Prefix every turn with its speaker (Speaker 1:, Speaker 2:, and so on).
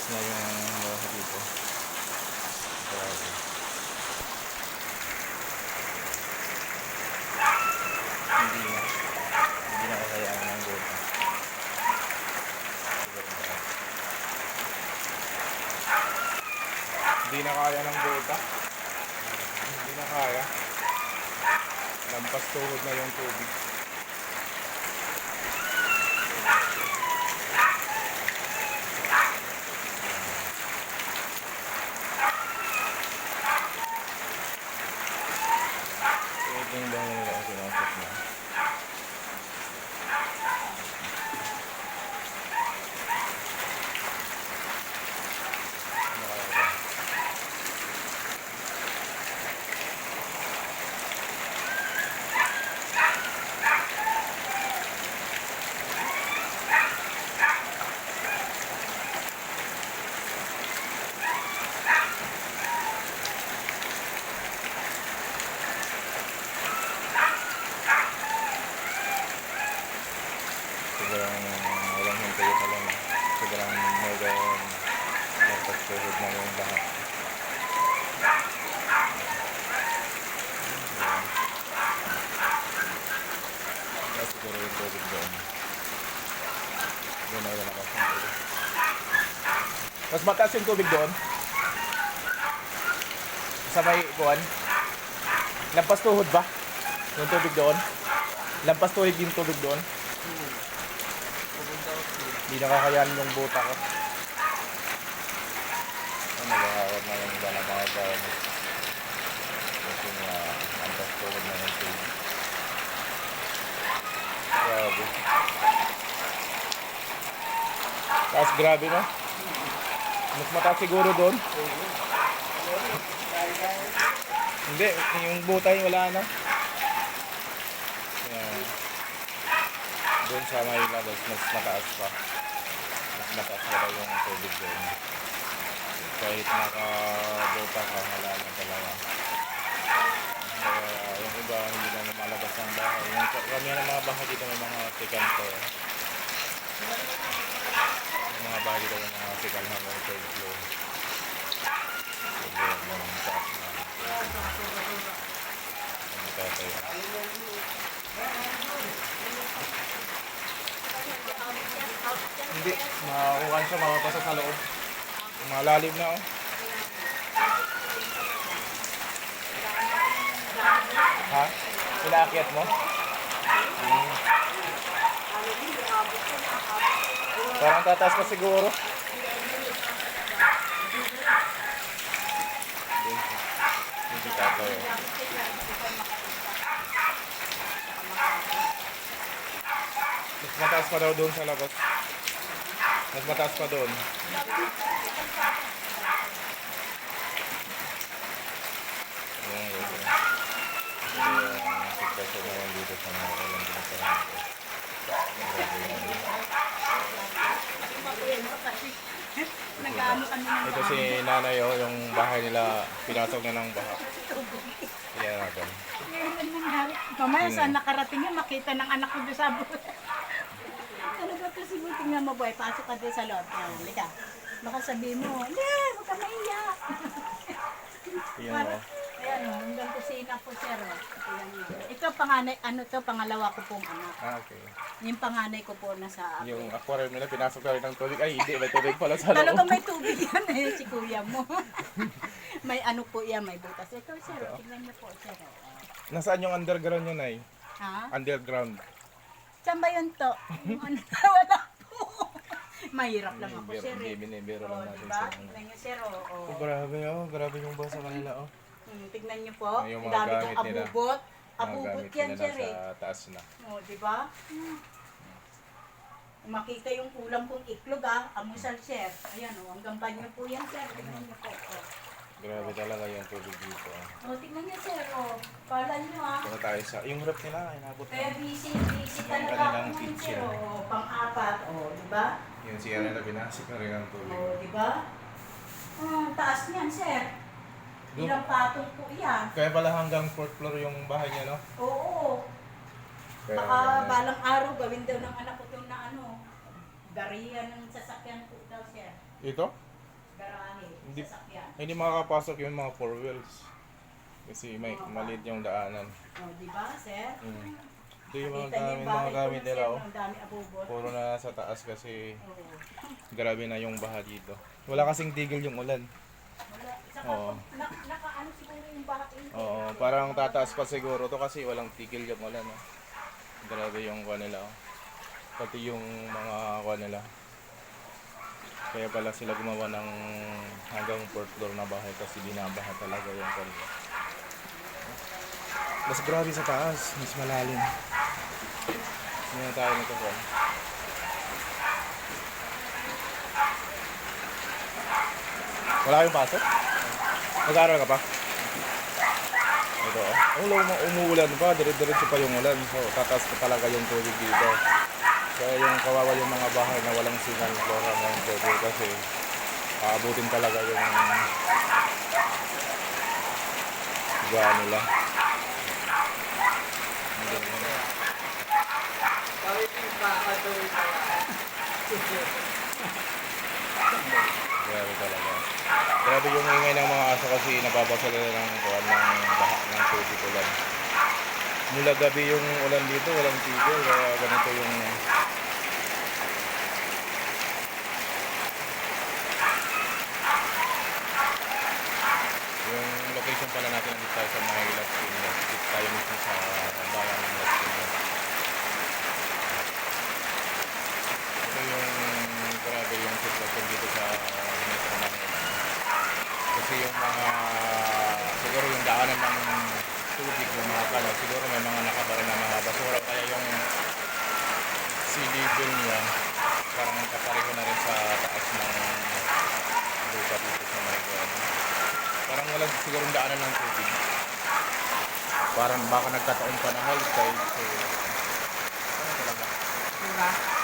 Speaker 1: na yung baha dito. Grabe. Hindi na kakayaan ng gota. Hindi na kaya ng gota. Hindi na kaya. Lampas tuhod na yung tubig. Yung bahay nila ang sinasok na. Sobrang walang hintayo pa lang. Sobrang nagpagsuhod na yung baha. Kaya siguro yung tubig doon. Doon ay wala kasang tubig. Mas mataas yung tubig doon. Sa may buwan. Lampas tuhod ba? Yung tubig doon? Lampas tuhod yung tubig doon? Hindi nakakayanin yung buta ko. Nagahawad na yung iba na mga gamit. Kasi nga, lampas tuhod na yung tubig. Grabe. Tapos grabe no? Mas mataas siguro doon. Hindi, yung butay wala na. Yan. Doon sa may labas, mas mataas pa. Mas mataas pa daw yung tubig doon. Kahit nakabuta ka, wala na talaga. Kaya yung iba, hindi na malabas ng bahay. Yung kami ng mga bahay dito may mga sikanto. Yung mga bahay dito may mga sikal na mga third floor. Sobrang mga taas na. Ang tatay. Hindi, makakuha siya, makapasok sa loob. Malalim na oh. Ha? Inaakyat mo? Parang tataas pa siguro. Hindi tatay oh. Mas mataas pa daw doon sa labas. Mas mataas pa doon. Ayan, ayan. Ito yung sitwasyon naman dito sa mga walang binasarahan ko. Ito si nanay oh, yung bahay nila pinasok na ng baha. Ayan natin.
Speaker 2: Mamaya saan nakarating yun, makita ng anak ko doon sa buhay. Talaga to siguro, tingnan mo boy, pasok ka doon sa loob. Halika. Baka sabihin mo, yeah, huwag ka maiyak.
Speaker 1: Ayan oh.
Speaker 2: Ayan o, hanggang kusina po sir. Ayan, ito panganay, ano to, pangalawa ko pong anak.
Speaker 1: Ah, okay.
Speaker 2: Yung panganay ko po nasa akin.
Speaker 1: Yung aquarium nila pinasok na rin ng tubig. Ay, hindi. May tubig pala sa loob.
Speaker 2: Talagang may tubig yan eh, si kuya mo. May ano po yan, may butas. Ito sir, tingnan niyo po sir.
Speaker 1: Nasaan yung underground yun ay?
Speaker 2: Ha?
Speaker 1: Underground.
Speaker 2: Saan ba yun to? Wala po. Mahirap lang ako sir eh.
Speaker 1: Binibiro
Speaker 2: Oh,
Speaker 1: lang natin
Speaker 2: diba?
Speaker 1: sa ano.
Speaker 2: Tingnan niyo sir, oh.
Speaker 1: Grabe oh. Grabe yung basa kanila oh.
Speaker 2: Tignan niyo po,
Speaker 1: Yung
Speaker 2: ang
Speaker 1: mga
Speaker 2: dami
Speaker 1: gamit
Speaker 2: kong
Speaker 1: nila.
Speaker 2: abubot.
Speaker 1: Mga
Speaker 2: Abubot
Speaker 1: gamit
Speaker 2: yan,
Speaker 1: nila
Speaker 2: sir eh.
Speaker 1: sa taas na.
Speaker 2: O, di ba? Makita yung kulang kong iklog ah, amusal sir. Ayan o, hanggang banyo po yan sir. Tignan niyo po.
Speaker 1: Grabe talaga yung tubig dito.
Speaker 2: O, tignan niyo sir, o. Kala niyo ah.
Speaker 1: Punta tayo sa... Yung rep nila, inabot
Speaker 2: Kaya
Speaker 1: na.
Speaker 2: busy
Speaker 1: Yung
Speaker 2: talaga
Speaker 1: kanilang
Speaker 2: ako ngayon sir.
Speaker 1: kitchen.
Speaker 2: O, pang-apat. O, di ba?
Speaker 1: Yung siya nila binasik na rin ang tubig.
Speaker 2: O, di ba? Taas niyan sir.
Speaker 1: Doon.
Speaker 2: Ilang patong po yan.
Speaker 1: Kaya pala hanggang 4th floor yung bahay niya, no?
Speaker 2: Oo.
Speaker 1: Kaya,
Speaker 2: Baka balang araw gawin daw ng anak ko itong na ano. Bariya ng sasakyan po daw sir.
Speaker 1: Ito? Hindi,
Speaker 2: sasakyan.
Speaker 1: hindi makakapasok yung mga four wheels. Kasi may maliit yung daanan.
Speaker 2: O, di ba, sir?
Speaker 1: Ito yung mga
Speaker 2: Kita niyo
Speaker 1: gamit,
Speaker 2: bahay
Speaker 1: mga
Speaker 2: ko
Speaker 1: gamit
Speaker 2: na,
Speaker 1: nila,
Speaker 2: sir,
Speaker 1: oh.
Speaker 2: ang dami abubot.
Speaker 1: Puro na sa taas kasi
Speaker 2: Oo.
Speaker 1: grabe na yung baha dito. Wala kasing tigil yung ulan.
Speaker 2: Wala. Saka
Speaker 1: Oo.
Speaker 2: nakaano siguro yung bahay.
Speaker 1: Oo, parang tataas pa siguro to kasi walang tigil yung ulan. Oh. Grabe yung kuha nila. Oh. Pati yung mga kuha nila. Kaya pala sila gumawa ng hanggang fourth floor na bahay kasi binabaha talaga yung kanila. Mas grabe sa taas, mas malalim. Hindi na tayo nito po. Wala kayong pasok? Mag-aaral ka pa? Ito oh. Umuulan pa, dire-diretso pa yung ulan. So, tataas pa talaga yung tubig dito. Kaya yung kawawa yung mga bahay na walang sinal flora ng tubig kasi aabutin talaga yung gawa nila. Grabe talaga. Grabe yung ingay ng mga aso kasi nababasa nila ng kuwan ng baha ng tubig ulan. Mula gabi yung ulan dito, walang tigil. Kaya ganito yung location pala natin nandito tayo sa mga Las Piñas. Dito tayo mismo sa bayan ng Las Piñas. Ito yung grabe yung sitwasyon dito sa Metro Manila. Kasi yung mga siguro yung daanan ng tubig yung mga kano, siguro may mga nakabara na mga basura kaya yung sea level niya parang kapareho na rin sa taas ng lupa dito sa Marigol. Parang walang sigurong daanan ng tubig. Parang baka nagkataon pa na high tide. So, ano talaga?